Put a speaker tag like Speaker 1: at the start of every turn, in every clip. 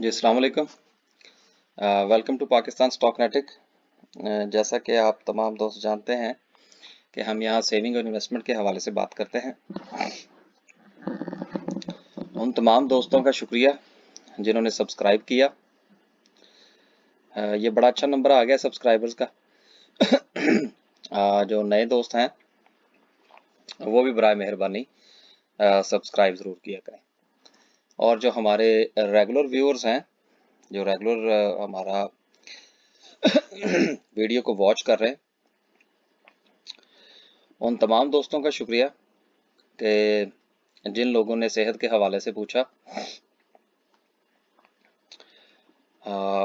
Speaker 1: जी अस्सलाम वालेकुम। Welcome to Pakistan स्टॉकनेटिक। जैसा कि आप तमाम दोस्त जानते हैं कि हम यहाँ सेविंग और इन्वेस्टमेंट के हवाले से बात करते हैं। उन तमाम दोस्तों का शुक्रिया जिन्होंने सब्सक्राइब किया। ये बड़ा अच्छा नंबर आ गया सब्सक्राइबर्स का। जो नए दोस्त हैं वो भी बराए मेहरबानी सब्सक्राइब ज़रूर किया करें। और जो हमारे रेगुलर व्यूअर्स हैं, जो रेगुलर हमारा वीडियो को वॉच कर रहे हैं, उन तमाम दोस्तों का शुक्रिया कि जिन लोगों ने सेहत के हवाले से पूछा।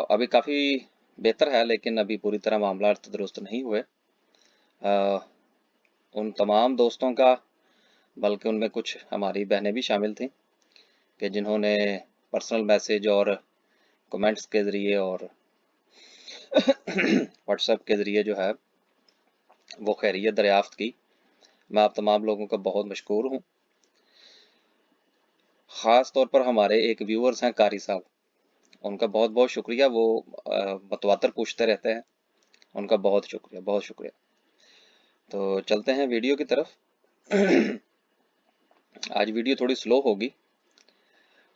Speaker 1: अभी काफ़ी बेहतर है, लेकिन अभी पूरी तरह मामला दुरुस्त नहीं हुए। उन तमाम दोस्तों का, बल्कि उनमें कुछ हमारी बहनें भी शामिल थीं कि जिन्होंने पर्सनल मैसेज और कमेंट्स के ज़रिए और व्हाट्सएप के ज़रिए जो है वो खैरियत दरियाफ्त की। मैं आप तमाम लोगों का बहुत मशकूर हूँ। ख़ास तौर पर हमारे एक व्यूअर्स हैं कारी साहब, उनका बहुत बहुत शुक्रिया। वो मतवातर पूछते रहते हैं, उनका बहुत शुक्रिया, बहुत शुक्रिया। तो चलते हैं वीडियो की तरफ। आज वीडियो थोड़ी स्लो होगी।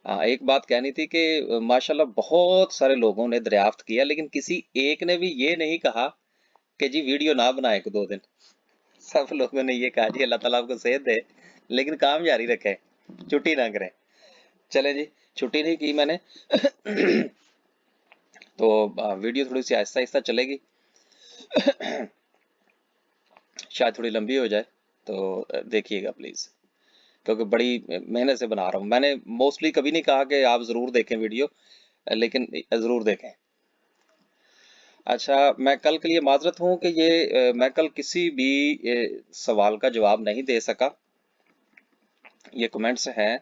Speaker 1: एक बात कहनी थी कि माशाल्लाह बहुत सारे लोगों ने दरियाफ्त किया, लेकिन किसी एक ने भी ये नहीं कहा कि जी वीडियो ना बनाए एक दो दिन। सब लोगों ने ये कहा जी अल्लाह ताला आपको सेहत दे, लेकिन काम जारी रखें, छुट्टी ना करें। चले जी, छुट्टी नहीं की मैंने। तो वीडियो थोड़ी सी आहिस्ता आहिस्ता चलेगी, शायद थोड़ी लंबी हो जाए, तो देखिएगा प्लीज़, क्योंकि बड़ी मेहनत से बना रहा हूँ। मैंने मोस्टली कभी नहीं कहा कि आप ज़रूर देखें वीडियो, लेकिन ज़रूर देखें। अच्छा, मैं कल के लिए माजरत हूँ कि मैं कल किसी भी सवाल का जवाब नहीं दे सका। ये कमेंट्स हैं,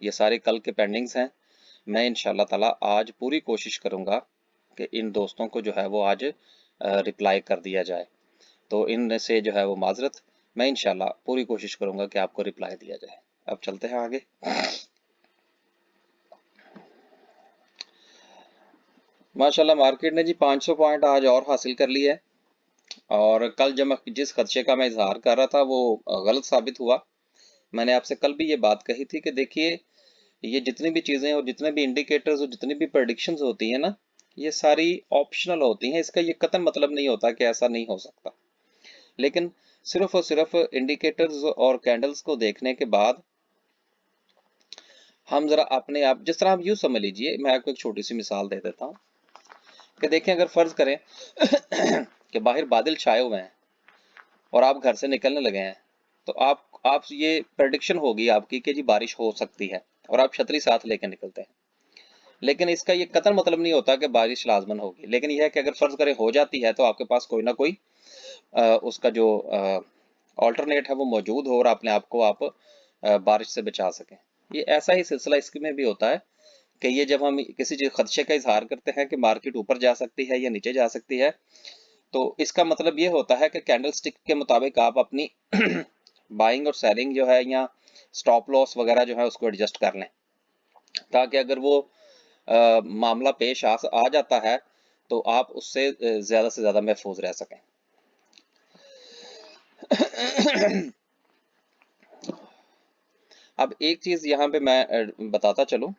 Speaker 1: ये सारे कल के पेंडिंग्स हैं। मैं इंशाल्लाह ताला आज पूरी कोशिश करूँगा कि इन दोस्तों को जो है वो आज रिप्लाई कर दिया जाए। तो इन से जो है वो माजरत, मैं इंशाल्लाह पूरी कोशिश करूँगा कि आपको रिप्लाई दिया जाए। अब चलते हैं आगे। माशाल्लाह मार्केट ने जी 500 पॉइंट आज और हासिल कर लिए है, और कल जब जिस खदशे का मैं इजहार कर रहा था वो गलत साबित हुआ। मैंने आपसे कल भी ये बात कही थी कि देखिए, ये जितनी भी चीज़ें और जितने भी इंडिकेटर्स और जितनी भी प्रेडिक्शंस होती हैं ना, ये सारी ऑप्शनल होती हैं। इसका ये कतई मतलब नहीं होता कि ऐसा नहीं हो सकता, लेकिन सिर्फ और सिर्फ इंडिकेटर्स और कैंडल्स को देखने के बाद हम जरा अपने आप, जिस तरह आप यूँ समझ लीजिए, मैं आपको एक छोटी सी मिसाल दे देता हूँ कि देखें, अगर फर्ज करें कि बाहर बादल छाए हुए हैं और आप घर से निकलने लगे हैं, तो आप ये प्रेडिक्शन होगी आपकी कि जी बारिश हो सकती है, और आप छतरी साथ लेकर निकलते हैं। लेकिन इसका ये कतई मतलब नहीं होता कि बारिश लाजमन होगी, लेकिन यह है कि अगर फर्ज करें हो जाती है तो आपके पास कोई ना कोई उसका जो ऑल्टरनेट है वो मौजूद हो, और अपने आप को आप बारिश से बचा सकें। ये ऐसा ही सिलसिला इसमें भी होता है कि ये जब हम किसी चीज खदशे का इजहार करते हैं कि मार्केट ऊपर जा सकती है या नीचे जा सकती है, तो इसका मतलब ये होता है कि कैंडल स्टिक के मुताबिक आप अपनी बाइंग और सेलिंग जो है, या स्टॉप लॉस वगैरह जो है उसको एडजस्ट कर लें, ताकि अगर वो मामला पेश आ जाता है तो आप उससे ज़्यादा से ज़्यादा महफूज रह सकें। अब एक चीज़ यहाँ पे मैं बताता चलूँ।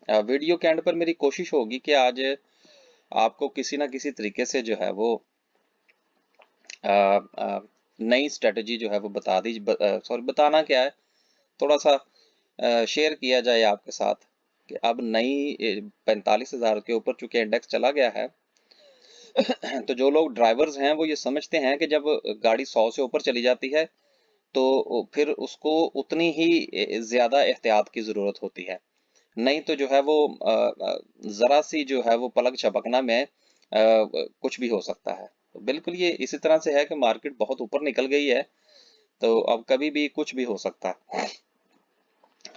Speaker 1: वीडियो के एंड पर मेरी कोशिश होगी कि आज आपको किसी ना किसी तरीके से जो है वो नई स्ट्रेटजी जो है वो बताना क्या है, थोड़ा सा शेयर किया जाए आपके साथ कि अब नई 45,000 के ऊपर चूंकि इंडेक्स चला गया है, तो जो लोग ड्राइवर्स हैं वो ये समझते हैं कि जब गाड़ी 100 से ऊपर चली जाती है तो फिर उसको उतनी ही ज़्यादा एहतियात की ज़रूरत होती है। नहीं तो जो है वो ज़रा सी जो है वो पलक झपकना में कुछ भी हो सकता है। तो बिल्कुल ये इसी तरह से है कि मार्केट बहुत ऊपर निकल गई है, तो अब कभी भी कुछ भी हो सकता है।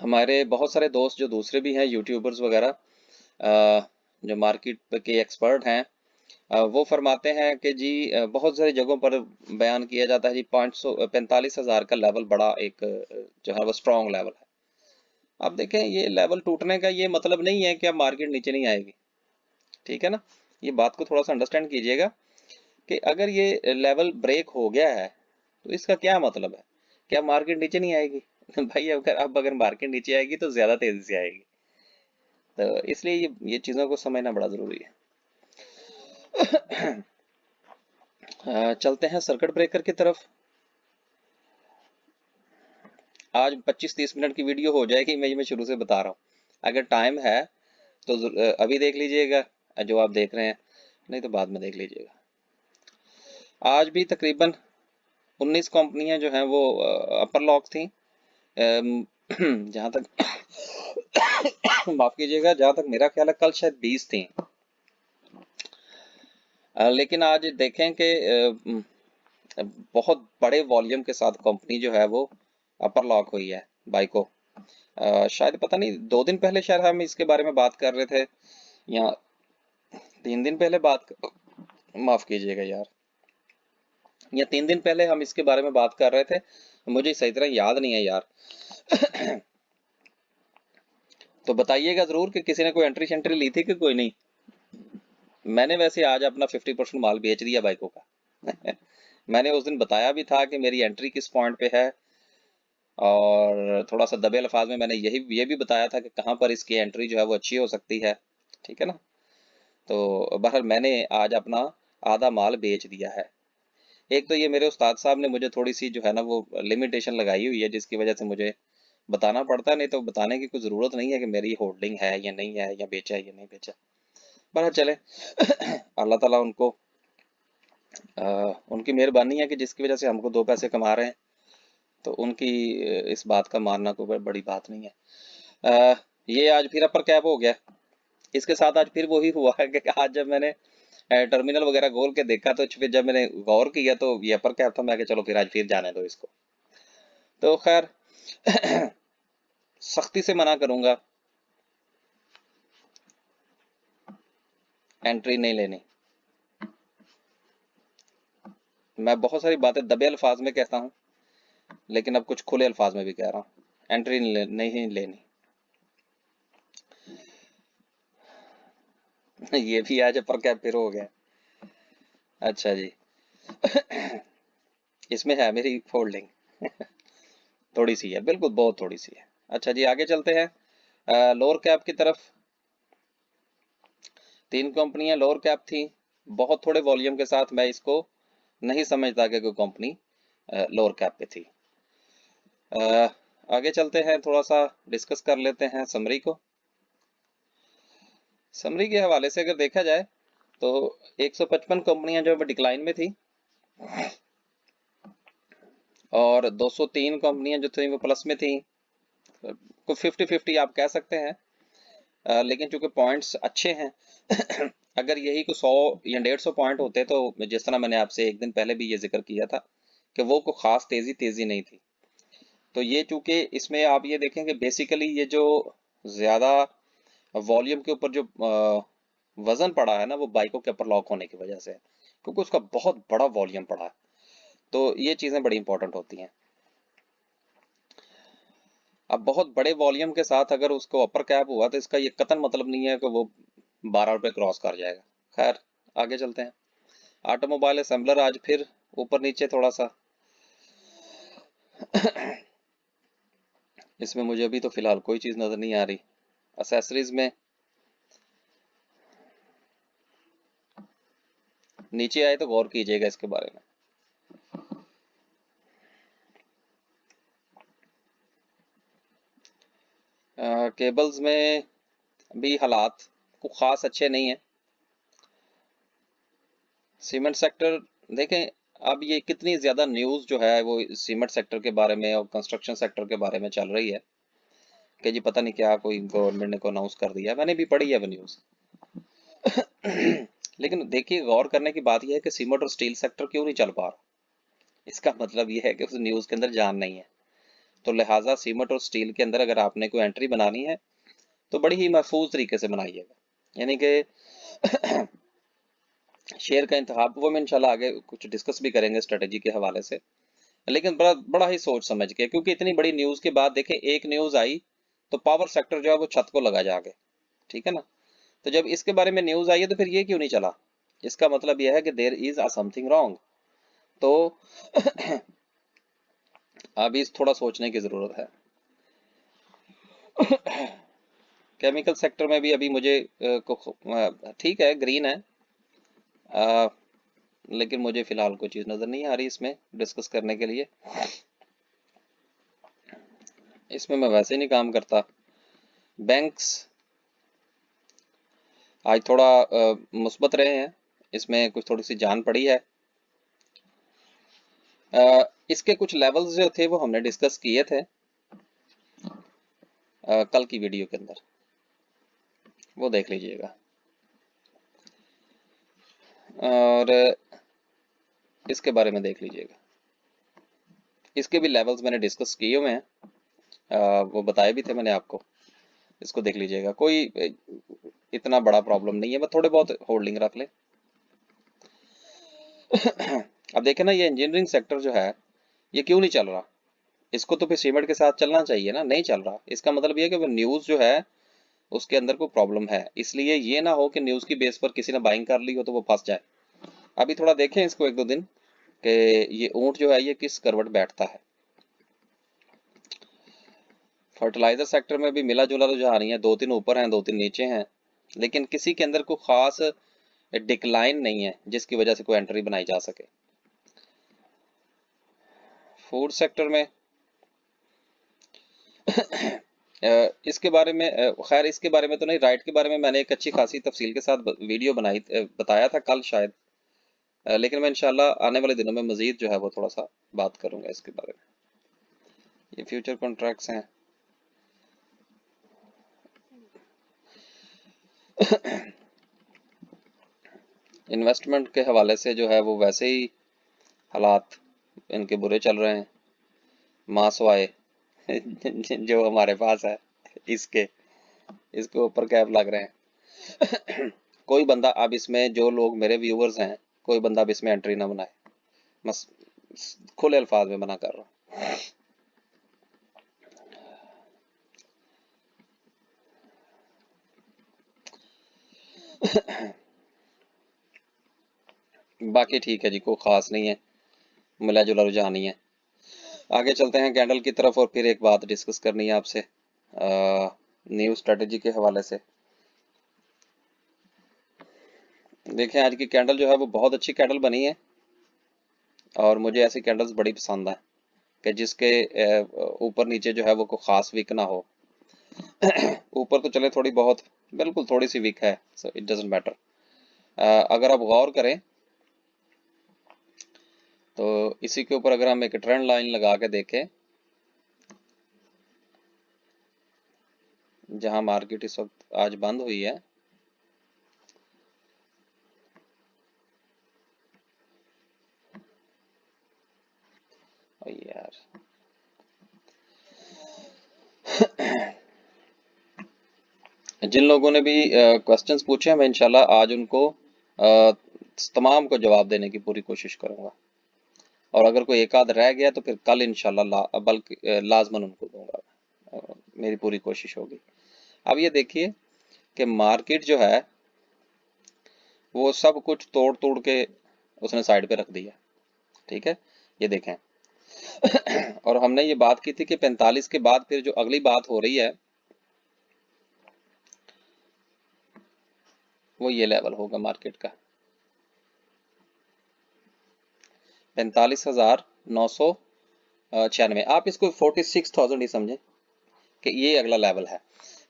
Speaker 1: हमारे बहुत सारे दोस्त जो दूसरे भी हैं, यूट्यूबर्स वगैरह, जो मार्केट के एक्सपर्ट हैं, वो फरमाते हैं कि जी बहुत सारी जगहों पर बयान किया जाता है जी 45,000 का लेवल बड़ा एक जो है वो स्ट्रॉन्ग लेवल है। आप देखें ये लेवल टूटने का ये मतलब नहीं है कि अब मार्केट नीचे नहीं आएगी, ठीक है ना। ये बात को थोड़ा सा अंडरस्टैंड कीजिएगा कि अगर ये लेवल ब्रेक हो गया है तो इसका क्या मतलब है, क्या मार्केट नीचे नहीं आएगी? भाई अगर मार्केट नीचे आएगी तो ज्यादा तेजी से आएगी। तो इसलिए ये चीजों को समझना बड़ा जरूरी है। चलते हैं सर्किट ब्रेकर की तरफ। आज 25-30 मिनट की वीडियो हो जाएगी, मैं शुरू से बता रहा हूँ। अगर टाइम है तो अभी देख लीजिएगा जो आप देख रहे हैं, नहीं तो बाद में देख लीजिएगा। आज भी तकरीबन 19 कंपनियां जो हैं वो अपर लॉक थी। जहां तक माफ कीजिएगा, जहां तक मेरा ख्याल है कल शायद 20 थी। लेकिन आज देखें कि बहुत बड़े वॉल्यूम के साथ कंपनी जो है वो अपर लॉक हुई है बाइको। शायद पता नहीं 2 दिन पहले शायद हम इसके बारे में बात कर रहे थे, या 3 दिन पहले माफ कीजिएगा यार, या 3 दिन पहले हम इसके बारे में बात कर रहे थे, मुझे सही तरह याद नहीं है यार। तो बताइएगा जरूर कि किसी ने कोई एंट्री शेंट्री ली थी कि कोई नहीं। मैंने वैसे आज अपना 50% माल बेच दिया बाइकों का। मैंने उस दिन बताया भी था कि मेरी एंट्री किस पॉइंट पे है, और थोड़ा सा दबे अल्फाज में मैंने ये भी बताया था कि कहाँ पर इसकी एंट्री जो है वो अच्छी हो सकती है, ठीक है ना। तो बहरहाल मैंने आज अपना आधा माल बेच दिया है। एक तो ये मेरे उस्ताद साहब ने मुझे थोड़ी सी जो है ना वो लिमिटेशन लगाई हुई है, जिसकी वजह से मुझे बताना पड़ता है, नहीं तो बताने की कोई ज़रूरत नहीं है कि मेरी होल्डिंग है या नहीं है, या बेचा है या नहीं बेचा। पर चले, अल्लाह ताला उनकी मेहरबानी है कि जिसकी वजह से हमको 2 पैसे कमा रहे हैं, तो उनकी इस बात का मानना कोई बड़ी बात नहीं है। ये आज फिर अपर कैप हो गया। इसके साथ आज फिर वही हुआ है कि आज जब मैंने टर्मिनल वगैरह खोल के देखा, तो फिर जब मैंने गौर किया तो ये अपर कैप था। मैं कि चलो फिर आज फिर जाने दो इसको। तो खैर, सख्ती से मना करूंगा, एंट्री नहीं लेनी। मैं बहुत सारी बातें दबे अल्फाज में कहता हूँ, लेकिन अब कुछ खुले अल्फाज में भी कह रहा हूँ, एंट्री नहीं लेनी। ये भी आज अपर कैप फिर हो गया। अच्छा जी। इसमें है मेरी फोल्डिंग। थोड़ी सी है, बिल्कुल बहुत थोड़ी सी है। अच्छा जी, आगे चलते हैं लोअर कैप की तरफ। 3 कंपनियां लोअर कैप थी, बहुत थोड़े वॉल्यूम के साथ। मैं इसको नहीं समझता कि कोई कंपनी लोअर कैप पे थी। आगे चलते हैं, थोड़ा सा डिस्कस कर लेते हैं समरी को। समरी के हवाले से अगर देखा जाए तो 155 कंपनियां जो डिक्लाइन में थी, और 203 कंपनियां जो थी वो प्लस में थी। कोई 50-50 आप कह सकते हैं। लेकिन चूंकि पॉइंट्स अच्छे हैं, अगर यही को 100 या 150 पॉइंट होते तो जिस तरह मैंने आपसे एक दिन पहले भी ये जिक्र किया था कि वो को खास तेजी नहीं थी। तो ये चूंकि इसमें आप ये देखें कि बेसिकली ये जो ज्यादा वॉल्यूम के ऊपर जो वजन पड़ा है ना, वो बाइकों के ऊपर लॉक होने की वजह से है, क्योंकि उसका बहुत बड़ा वॉल्यूम पड़ा है। तो ये चीजें बड़ी इंपॉर्टेंट होती हैं। अब बहुत बड़े वॉल्यूम के साथ अगर उसको अपर कैप हुआ तो इसका ये कतन मतलब नहीं है कि वो 12 रुपए क्रॉस कर जाएगा। खैर, आगे चलते हैं। ऑटोमोबाइल असेंबलर आज फिर ऊपर नीचे थोड़ा सा। इसमें मुझे अभी तो फिलहाल कोई चीज नजर नहीं आ रही। एसेसरीज में नीचे आए तो गौर कीजिएगा इसके बारे में। केबल्स में भी हालात को खास अच्छे नहीं है। सीमेंट सेक्टर देखें, अब ये कितनी ज्यादा न्यूज जो है वो सीमेंट सेक्टर के बारे में और कंस्ट्रक्शन सेक्टर के बारे में चल रही है कि जी पता नहीं क्या कोई गवर्नमेंट ने को अनाउंस कर दिया। मैंने भी पढ़ी है वो न्यूज। लेकिन देखिए, गौर करने की बात यह है कि सीमेंट और स्टील सेक्टर क्यों नहीं चल पा रहा। इसका मतलब यह है कि उस न्यूज के अंदर जान नहीं है। तो लिहाजा सीमेंट और स्टील के अंदर अगर आपने कोई एंट्री बनानी है तो बड़ी ही महफूज तरीके से बनाइएगा। यानी कि शेयर का इंतखाब वो हम इंशाल्लाह आगे कुछ डिस्कस भी करेंगे स्ट्रेटेजी के हवाले से, लेकिन बड़ा बड़ा ही सोच समझ के, क्योंकि इतनी बड़ी न्यूज के बाद देखें, एक न्यूज आई तो पावर सेक्टर जो है वो छत को लगा जाके, ठीक है ना। तो जब इसके बारे में न्यूज आई है तो फिर ये क्यों नहीं चला, इसका मतलब यह है कि there is a something wrong. तो अभी थोड़ा सोचने की जरूरत है। केमिकल सेक्टर में भी अभी मुझे ठीक है, ग्रीन है, लेकिन मुझे फिलहाल कोई चीज नजर नहीं आ रही इसमें डिस्कस करने के लिए। इसमें मैं वैसे ही नहीं काम करता। बैंक्स आज थोड़ा मुस्बत रहे हैं, इसमें कुछ थोड़ी सी जान पड़ी है। इसके कुछ लेवल्स जो थे वो हमने डिस्कस किए थे कल की वीडियो के अंदर, वो देख लीजिएगा। और इसके बारे में देख लीजिएगा, इसके भी लेवल्स मैंने डिस्कस किए हुए हैं, वो बताए भी थे मैंने आपको। इसको देख लीजिएगा, कोई इतना बड़ा प्रॉब्लम नहीं है, बस थोड़े बहुत होल्डिंग रख ले। अब देखें ना, ये इंजीनियरिंग सेक्टर जो है ये क्यों नहीं चल रहा, इसको तो फिर सीमेंट के साथ चलना चाहिए ना, नहीं चल रहा। इसका मतलब ये है कि वो न्यूज़ जो है उसके अंदर कोई प्रॉब्लम है, इसलिए ये ना हो कि न्यूज़ की बेस पर किसी ने बाइंग कर ली हो तो वो फंस जाए। अभी थोड़ा देखें इसको एक दो दिन कि ये ऊंट जो है ये किस करवट बैठता है। फर्टिलाइजर सेक्टर में भी मिला जुला रुझान ही है, 2-3 ऊपर हैं 2-3 नीचे हैं, लेकिन किसी के अंदर कोई खास डिक्लाइन नहीं है जिसकी वजह से कोई एंट्री बनाई जा सके। फूड सेक्टर में इसके बारे में खैर इसके बारे में तो नहीं, राइट के बारे में मैंने एक अच्छी खासी तफसील के साथ वीडियो बनाई बताया था कल शायद, लेकिन मैं इंशाल्लाह आने वाले दिनों में मजीद जो है वो थोड़ा सा बात करूंगा इसके बारे में। ये फ्यूचर कॉन्ट्रैक्ट्स हैं। इन्वेस्टमेंट के हवाले से जो है वो वैसे ही हालात इनके बुरे चल रहे हैं, मासवाए जो हमारे पास है इसके इसके ऊपर कैप लग रहे हैं। कोई बंदा अब इसमें, जो लोग मेरे व्यूअर्स हैं, कोई बंदा अब इसमें एंट्री ना बनाए, बस खुले अल्फाज में मना कर रहा हूँ। बाकी ठीक है जी, कोई खास नहीं है, मिला जुला रुझान ही है। आगे चलते हैं कैंडल की तरफ, और फिर एक बात डिस्कस करनी है आपसे न्यू स्ट्रेटेजी के हवाले से। देखें आज की कैंडल जो है वो बहुत अच्छी कैंडल बनी है, और मुझे ऐसी कैंडल्स बड़ी पसंद है कि जिसके ऊपर नीचे जो है वो कोई खास विक ना हो। ऊपर तो चले थोड़ी बहुत, बिल्कुल थोड़ी सी विक है, सो इट डजंट मैटर। अगर आप गौर करें तो इसी के ऊपर अगर हम एक ट्रेंड लाइन लगा के देखें, जहां मार्केट इस वक्त आज बंद हुई है, यार जिन लोगों ने भी क्वेश्चंस पूछे हैं मैं इंशाल्लाह आज उनको तमाम को जवाब देने की पूरी कोशिश करूंगा, और अगर कोई एक आध रह गया तो फिर कल इंशाल्लाह बल्कि लाजमन उनको दूंगा, मेरी पूरी कोशिश होगी। अब ये देखिए कि मार्केट जो है वो सब कुछ तोड़ तोड़ के उसने साइड पे रख दिया, ठीक है, ये देखें। और हमने ये बात की थी कि 45 के बाद फिर जो अगली बात हो रही है वो ये लेवल होगा मार्केट का 45,996। आप इसको 46,000 ही समझें कि ये अगला लेवल है।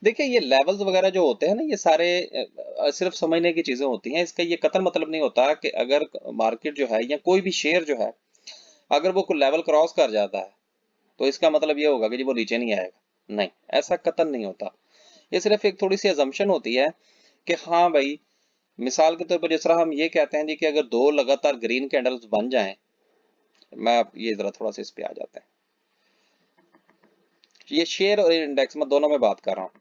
Speaker 1: देखिए ये लेवल्स वगैरह जो होते हैं ना, ये सारे सिर्फ समझने की चीजें होती हैं, इसका ये कतई मतलब नहीं होता कि अगर मार्केट जो है या कोई भी शेयर जो है अगर वो कोई लेवल क्रॉस कर जाता है तो इसका मतलब ये होगा कि जी वो नीचे नहीं आएगा, नहीं, ऐसा कतई नहीं होता। ये सिर्फ एक थोड़ी सी अजम्पशन होती है कि हाँ भाई, मिसाल के तौर पर जिस तरह हम ये कहते हैं जी कि अगर 2 लगातार ग्रीन कैंडल्स बन जाएं, मैं ये जरा थोड़ा सा इस पे आ जाते हैं, ये शेयर और इंडेक्स में दोनों में बात कर रहा हूँ।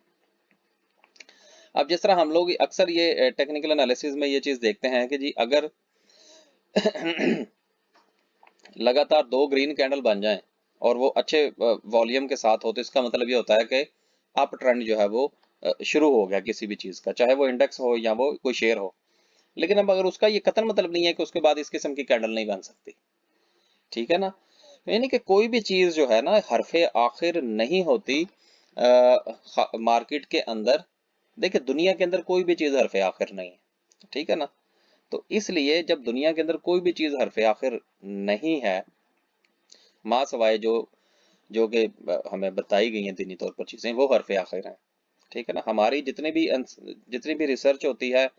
Speaker 1: अब जिस तरह हम लोग अक्सर ये टेक्निकल एनालिसिस में ये चीज देखते हैं कि जी अगर लगातार 2 ग्रीन कैंडल बन जाएं और वो अच्छे वॉल्यूम के साथ हो तो इसका मतलब ये होता है कि अप ट्रेंड जो है वो शुरू हो गया किसी भी चीज का, चाहे वो इंडेक्स हो या वो कोई शेयर हो। लेकिन अब अगर उसका ये कतन मतलब नहीं है कि उसके बाद इस किस्म की कैंडल नहीं बन सकती, ठीक है ना। यानी कि कोई भी चीज जो है ना हरफे आखिर नहीं होती मार्केट के अंदर। देखिए दुनिया के अंदर कोई भी चीज हरफे आखिर नहीं है, ठीक है ना। तो इसलिए जब दुनिया के अंदर कोई भी चीज हरफे आखिर नहीं है, माँ सवाए जो जो कि हमें बताई गई हैं दीनी तौर पर चीजें, वो हरफे आखिर हैं, ठीक है ना। हमारी जितनी भी रिसर्च होती है,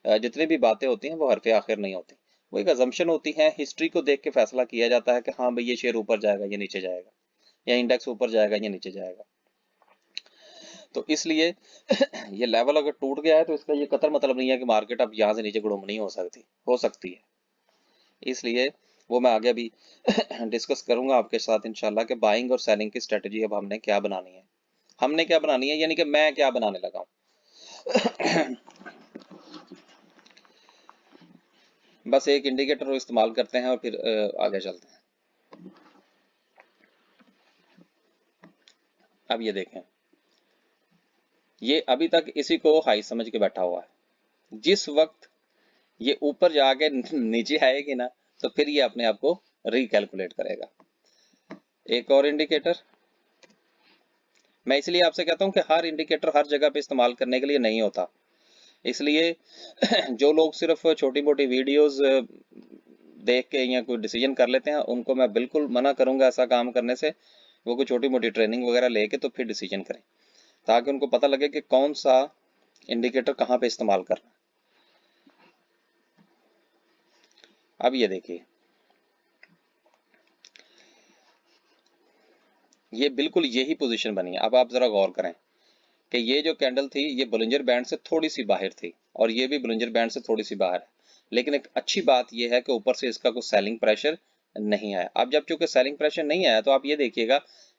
Speaker 1: जितनी भी बातें होती हैं, वो हरफे आखिर नहीं होती। वो एक अजम्पशन होती है, हिस्ट्री को देख के फैसला किया जाता है कि हाँ भाई ये शेयर ऊपर जाएगा या नीचे जाएगा, या इंडेक्स ऊपर जाएगा या नीचे जाएगा। तो इसलिए ये लेवल अगर टूट गया है तो इसका ये कतई मतलब नहीं है कि मार्केट अब यहाँ से नीचे गुड़ुम नहीं हो सकती है। इसलिए वो मैं आगे भी डिस्कस करूंगा आपके साथ इंशाल्लाह कि बाइंग और सेलिंग की स्ट्रेटजी अब हमने क्या बनानी है, यानी कि मैं क्या बनाने लगा हूँ। बस एक इंडिकेटर इस्तेमाल करते हैं और फिर आगे चलते हैं। अब ये देखें, ये अभी तक इसी को हाई समझ के बैठा हुआ है। जिस वक्त ये ऊपर जाके नीचे आएगी ना, तो फिर ये अपने आप को रिकैलकुलेट करेगा। एक और इंडिकेटर, मैं इसलिए आपसे कहता हूं कि हर इंडिकेटर हर जगह पे इस्तेमाल करने के लिए नहीं होता। इसलिए जो लोग सिर्फ छोटी मोटी वीडियोस देख के या कोई डिसीजन कर लेते हैं, उनको मैं बिल्कुल मना करूंगा ऐसा काम करने से। वो कोई छोटी मोटी ट्रेनिंग वगैरह लेके तो फिर डिसीजन करें, ताकि उनको पता लगे कि कौन सा इंडिकेटर कहाँ पे इस्तेमाल करना है। अब ये देखिए, ये बिल्कुल यही पोजीशन बनी है। अब आप जरा गौर करें कि ये जो कैंडल थी ये बोलिंजर बैंड से थोड़ी सी बाहर थी, और ये भी बोलिंजर बैंड से थोड़ी सी बाहर है। लेकिन एक अच्छी बात यह है कि ऊपर से इसका कोई सेलिंग प्रेशर नहीं आया। अब जब चूंकि सेलिंग प्रेशर नहीं आया, तो आप ये देखिएगा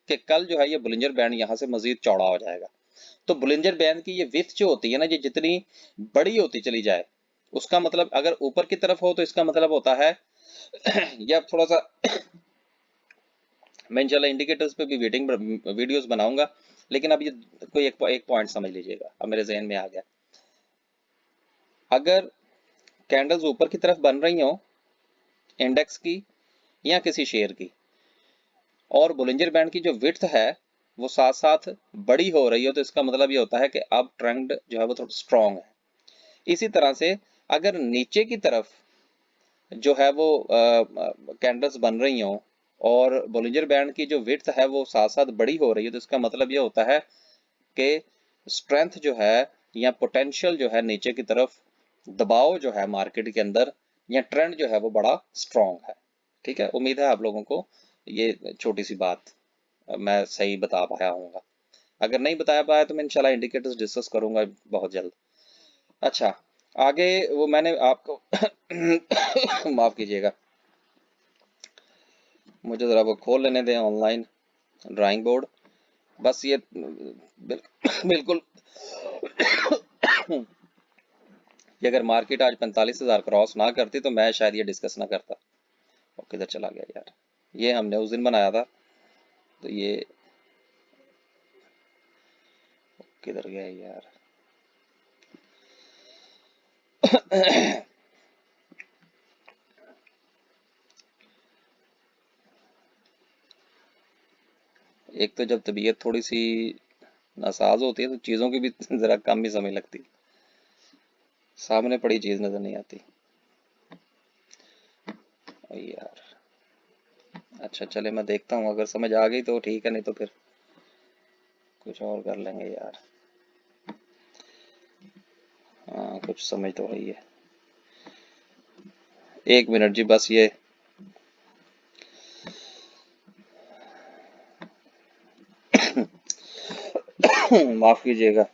Speaker 1: कि कल जो है ये बोलिंजर बैंड यहाँ से मजीद चौड़ा हो जाएगा। तो बोलिंजर बैंड की ये विड्थ जो होती है ना, ये जितनी बड़ी होती चली जाए, उसका मतलब अगर ऊपर की तरफ हो तो इसका मतलब होता है या थोड़ा सा मैं इंशाल्लाह इंडिकेटर्स पे भी वेटिंग वीडियोस बनाऊंगा। लेकिन अब ये कोई एक पॉइंट समझ लीजिएगा, अब मेरे जहन में आ गया। अगर कैंडल्स ऊपर की तरफ बन रही हो इंडेक्स की या किसी शेयर की, और बोलिंजर बैंड की जो विड्थ है वो साथ साथ बड़ी हो रही हो, तो इसका मतलब ये होता है कि अब ट्रेंड जो है वो थोड़ा स्ट्रॉन्ग है। इसी तरह से अगर नीचे की तरफ जो है वो कैंडल्स बन रही हो और बोलिंजर बैंड की जो विड्थ है वो साथ साथ बड़ी हो रही है, तो इसका मतलब ये होता है कि स्ट्रेंथ जो है या पोटेंशियल जो है नीचे की तरफ, दबाव जो है मार्केट के अंदर या ट्रेंड जो है वो बड़ा स्ट्रॉन्ग है। ठीक है, उम्मीद है आप लोगों को ये छोटी सी बात मैं सही बता पाया हूँगा। अगर नहीं बताया पाया तो मैं इंशाल्लाह इंडिकेटर्स डिस्कस करूंगा बहुत जल्द। अच्छा, आगे वो मैंने आपको माफ कीजिएगा, मुझे ज़रा वो खोल लेने दें ऑनलाइन ड्राइंग बोर्ड। बस ये बिल्कुल कि अगर मार्केट आज 45,000 क्रॉस ना करती तो मैं शायद ये डिस्कस ना करता। और किधर चला गया यार, ये हमने उस दिन बनाया था, तो ये किधर गया यार। एक तो जब तबीयत थोड़ी सी नासाज होती है तो चीज़ों की भी ज़रा कम ही समय लगती, सामने पड़ी चीज़ नज़र नहीं आती। ओ यार, अच्छा चले मैं देखता हूँ, अगर समझ आ गई तो ठीक है, नहीं तो फिर कुछ और कर लेंगे यार। हाँ कुछ समझ तो रही है। एक मिनट जी, बस ये माफ कीजिएगा।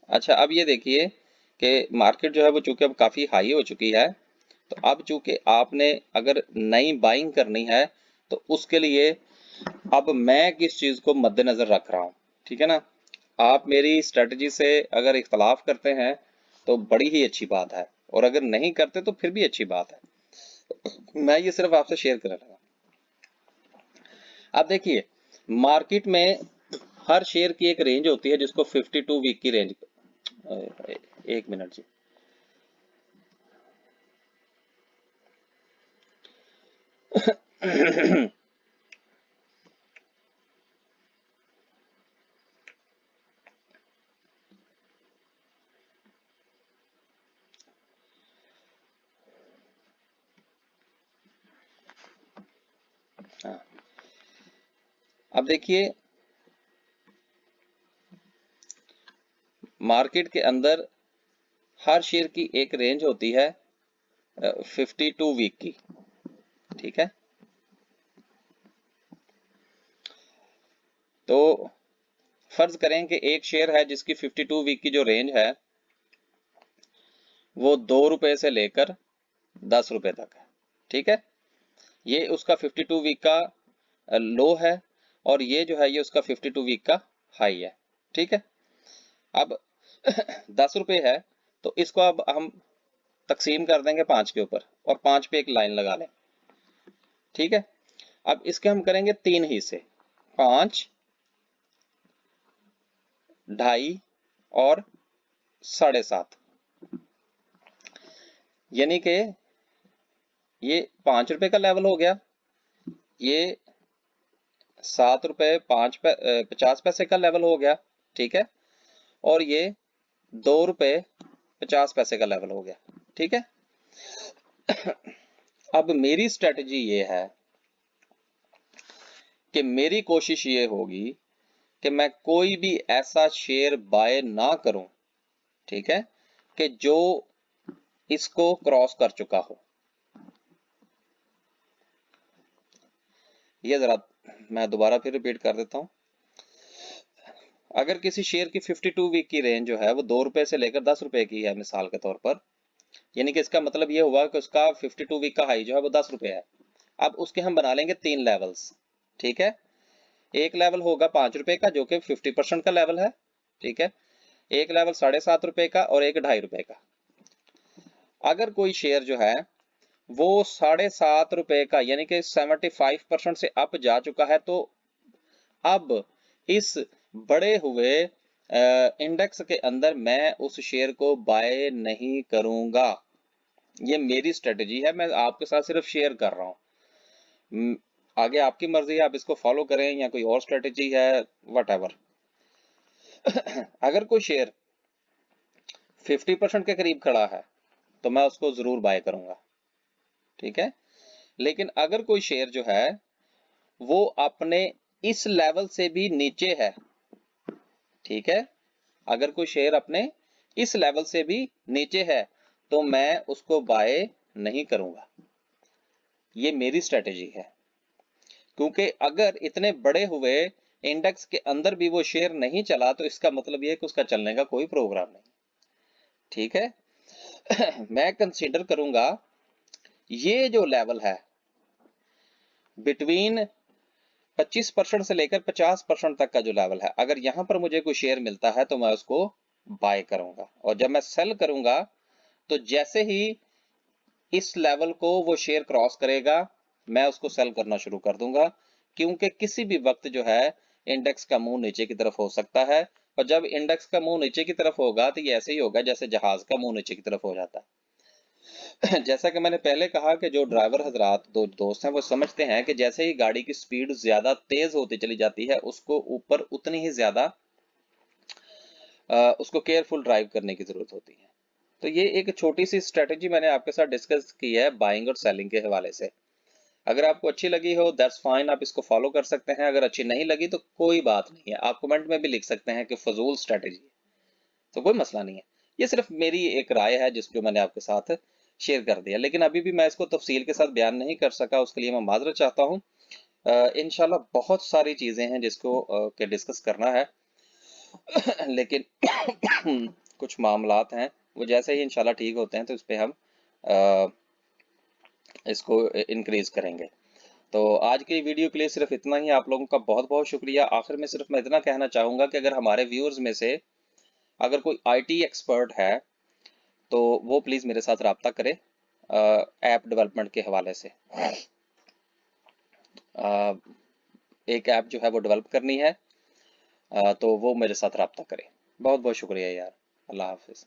Speaker 1: अच्छा, अब ये देखिए कि मार्केट जो है वो चूंकि अब काफी हाई हो चुकी है, तो अब चूंकि आपने अगर नई बाइंग करनी है तो उसके लिए अब मैं किस चीज को मद्देनजर रख रहा हूँ, ठीक है ना। आप मेरी स्ट्रेटजी से अगर इख्तलाफ करते हैं तो बड़ी ही अच्छी बात है, और अगर नहीं करते तो फिर भी अच्छी बात है। मैं ये सिर्फ आपसे शेयर कर रहा हूँ। अब देखिए, मार्केट में हर शेयर की एक रेंज होती है जिसको 52 वीक की रेंज, एक मिनट जी। हाँ, अब देखिए, मार्केट के अंदर हर शेयर की एक रेंज होती है 52 वीक की, ठीक है। तो फर्ज करें कि एक शेयर है जिसकी 52 वीक की जो रेंज है वो 2 रुपए से लेकर 10 रुपए तक है, ठीक है। ये उसका 52 वीक का लो है और ये जो है ये उसका 52 वीक का हाई है, ठीक है। अब 10 रुपए है तो इसको अब हम तकसीम कर देंगे 5 के ऊपर और 5 पे एक लाइन लगा लें, ठीक है। अब इसके हम करेंगे 3 हिस्से, 5, 2.5 और 7.5, यानी कि ये 5 रुपए का लेवल हो गया, ये 7 रुपए 50 पैसे का लेवल हो गया, ठीक है। और ये 2 रुपए 50 पैसे का लेवल हो गया, ठीक है। अब मेरी स्ट्रेटजी ये है कि मेरी कोशिश ये होगी कि मैं कोई भी ऐसा शेयर बाय ना करूं, ठीक है, कि जो इसको क्रॉस कर चुका हो। ये जरा मैं दोबारा फिर रिपीट कर देता हूं। अगर किसी शेयर की 52 वीक की रेंज जो है वो 2 रुपए से लेकर 10 रुपए की है मिसाल के तौर पर, यानी कि इसका मतलब ये हुआ कि उसका 52 वीक का हाई जो है वो 10 रुपए है। अब उसके हम बना लेंगे 3 लेवल्स, ठीक है। एक लेवल होगा 5 रुपए का जो कि 50% का लेवल है, ठीक है। एक लेवल 7.5 रुपए का और एक 2.5 रुपए का। अगर कोई शेयर जो है वो 7.5 रुपए का यानी कि 75% से अप जा चुका है, तो अब इस बड़े हुए इंडेक्स के अंदर मैं उस शेयर को बाय नहीं करूंगा। ये मेरी स्ट्रेटजी है, मैं आपके साथ सिर्फ शेयर कर रहा हूं। आगे आपकी मर्जी है, आप इसको फॉलो करें या कोई और स्ट्रेटजी है, वट अगर कोई शेयर 50% के करीब खड़ा है तो मैं उसको जरूर बाय करूंगा, ठीक है। लेकिन अगर कोई शेयर जो है वो अपने इस लेवल से भी नीचे है, ठीक है, अगर कोई शेयर अपने इस लेवल से भी नीचे है तो मैं उसको बाय नहीं करूंगा। ये मेरी स्ट्रेटेजी है, क्योंकि अगर इतने बड़े हुए इंडेक्स के अंदर भी वो शेयर नहीं चला तो इसका मतलब ये है कि उसका चलने का कोई प्रोग्राम नहीं, ठीक है। मैं कंसीडर करूंगा ये जो लेवल है बिटवीन 25% से लेकर 50% तक का जो लेवल है, अगर यहां पर मुझे कोई शेयर मिलता है तो मैं उसको बाय करूंगा, और जब मैं सेल करूंगा तो जैसे ही इस लेवल को वो शेयर क्रॉस करेगा मैं उसको सेल करना शुरू कर दूंगा, क्योंकि किसी भी वक्त जो है इंडेक्स का मुंह नीचे की तरफ हो सकता है, और जब इंडेक्स का मुंह नीचे की तरफ होगा तो ये ऐसे ही होगा जैसे जहाज का मुंह नीचे की तरफ हो जाता है। जैसा कि मैंने पहले कहा कि जो ड्राइवर हजरात दोस्त हैं वो समझते हैं कि जैसे ही गाड़ी की स्पीड ज्यादा तेज होती चली जाती है उसको ऊपर उतनी ही ज्यादा उसको केयरफुल ड्राइव करने की जरूरत होती है। तो ये एक छोटी सी स्ट्रेटेजी मैंने आपके साथ डिस्कस की है बाइंग और सेलिंग के हवाले से। अगर आपको अच्छी लगी हो दैट्स फाइन, आप इसको फॉलो कर सकते हैं। अगर अच्छी नहीं लगी तो कोई बात नहीं है, आप कमेंट में भी लिख सकते हैं कि फजूल स्ट्रेटेजी है, तो कोई मसला नहीं है। ये सिर्फ मेरी एक राय है जिसको मैंने आपके साथ शेयर कर दिया, लेकिन अभी भी मैं इसको तफसील के साथ बयान नहीं कर सका, उसके लिए मैं माजरत चाहता हूँ। इंशाल्लाह बहुत सारी चीजें हैं जिसको के डिस्कस करना है, लेकिन कुछ मामलात हैं वो जैसे ही इंशाल्लाह ठीक होते हैं तो इस पे हम अ, इसको इंक्रीज करेंगे। तो आज की वीडियो के लिए सिर्फ इतना ही, आप लोगों का बहुत बहुत शुक्रिया। आखिर में सिर्फ मैं इतना कहना चाहूंगा कि अगर हमारे व्यूअर्स में से अगर कोई आईटी एक्सपर्ट है तो वो प्लीज़ मेरे साथ रब्ता करे ऐप डेवलपमेंट के हवाले से एक ऐप जो है वो डेवलप करनी है, तो वो मेरे साथ रब्ता करें। बहुत बहुत शुक्रिया यार। अल्लाह हाफिज़।